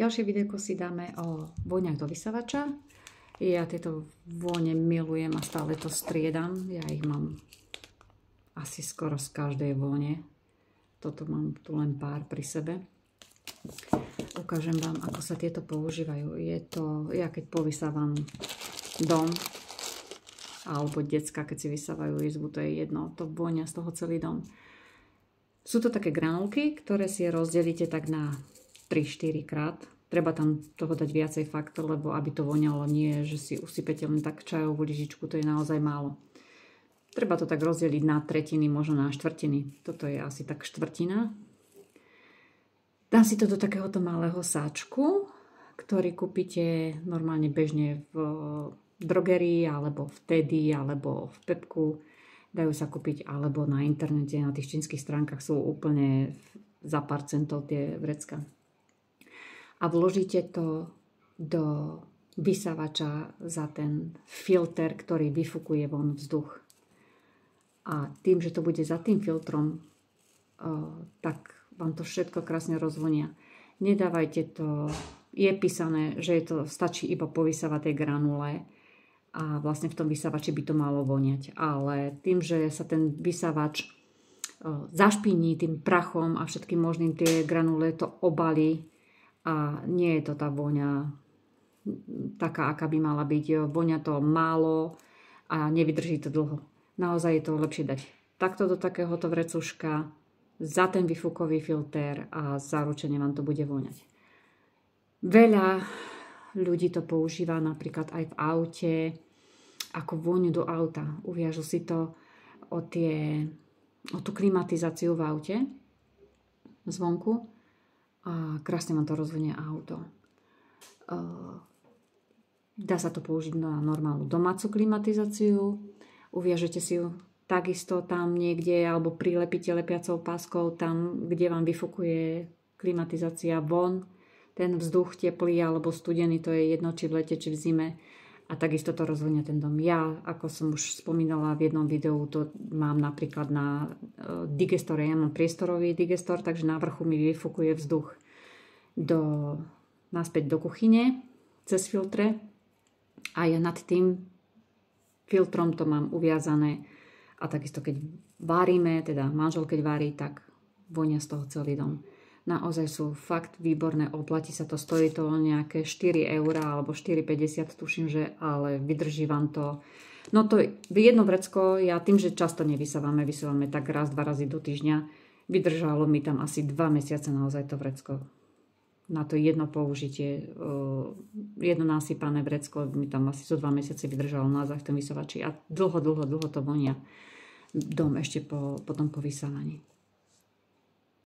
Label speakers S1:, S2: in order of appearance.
S1: Ďalšie videjko si dáme o vôňach do vysavača. Ja tieto vône milujem a stále to striedam. Ja ich mám asi skoro z každej vône. Toto mám tu len pár pri sebe. Ukážem vám, ako sa tieto používajú. Je to, ja keď povysávam dom, alebo decka, keď si vysávajú izbu, to je jedno, to vôňa z toho celý dom. Sú to také granulky, ktoré si rozdelíte tak na 3-4 krát. Treba tam toho dať viacej fakt, lebo aby to voňalo, nie že si usypete len tak čajovú lyžičku, to je naozaj málo. Treba to tak rozdeliť na tretiny, možno na štvrtiny. Toto je asi tak štvrtina. Dám si to do takéhoto malého sáčku, ktorý kúpite normálne bežne v drogerii, alebo v Teddy, alebo v Pepku. Dajú sa kúpiť alebo na internete, na tých čínskych stránkach sú úplne za pár centov tie vrecka. A vložíte to do vysávača za ten filter, ktorý vyfukuje von vzduch. A tým, že to bude za tým filtrom, tak vám to všetko krásne rozvonia. Nedávajte to, je písané, že to stačí iba povysávať tej granule a vlastne v tom vysávači by to malo voňať. Ale tým, že sa ten vysávač zašpiní tým prachom a všetkým možným, tie granule to obalí a nie je to tá vôňa taká, aká by mala byť. Vôňa to málo a nevydrží to dlho. Naozaj je to lepšie dať takto do takéhoto vrecuška za ten vyfukový filter a zaručene vám to bude voňať. Veľa ľudí to používa napríklad aj v aute ako vôňu do auta. Uviažu si to o tú klimatizáciu v aute zvonku a krásne vám to rozvonia auto. Dá sa to použiť na normálnu domácu klimatizáciu. Uviažete si ju takisto tam niekde alebo prilepíte lepiacou páskou tam, kde vám vyfukuje klimatizácia von. Ten vzduch teplý alebo studený, to je jedno, či v lete, či v zime. A takisto to rozvonia ten dom. Ja, ako som už spomínala v jednom videu, to mám napríklad na digestore. Ja mám priestorový digestor, takže na vrchu mi vyfukuje vzduch naspäť do kuchyne cez filtre. A ja nad tým filtrom to mám uviazané. A takisto keď varíme, teda manžel keď varí, tak vonia z toho celý dom. Naozaj sú fakt výborné, oplatí sa to, stojí to nejaké 4 € alebo 4,50 tuším, že, ale vydrží vám to. No to jedno vrecko, ja tým, že často nevysávame tak raz, 2 razy do týždňa, vydržalo mi tam asi 2 mesiace naozaj to vrecko. Na to jedno použitie, jedno nasypané vrecko mi tam asi zo 2 mesiace vydržalo naozaj v tom vysávači a dlho to vonia dom ešte po tom povysávaní.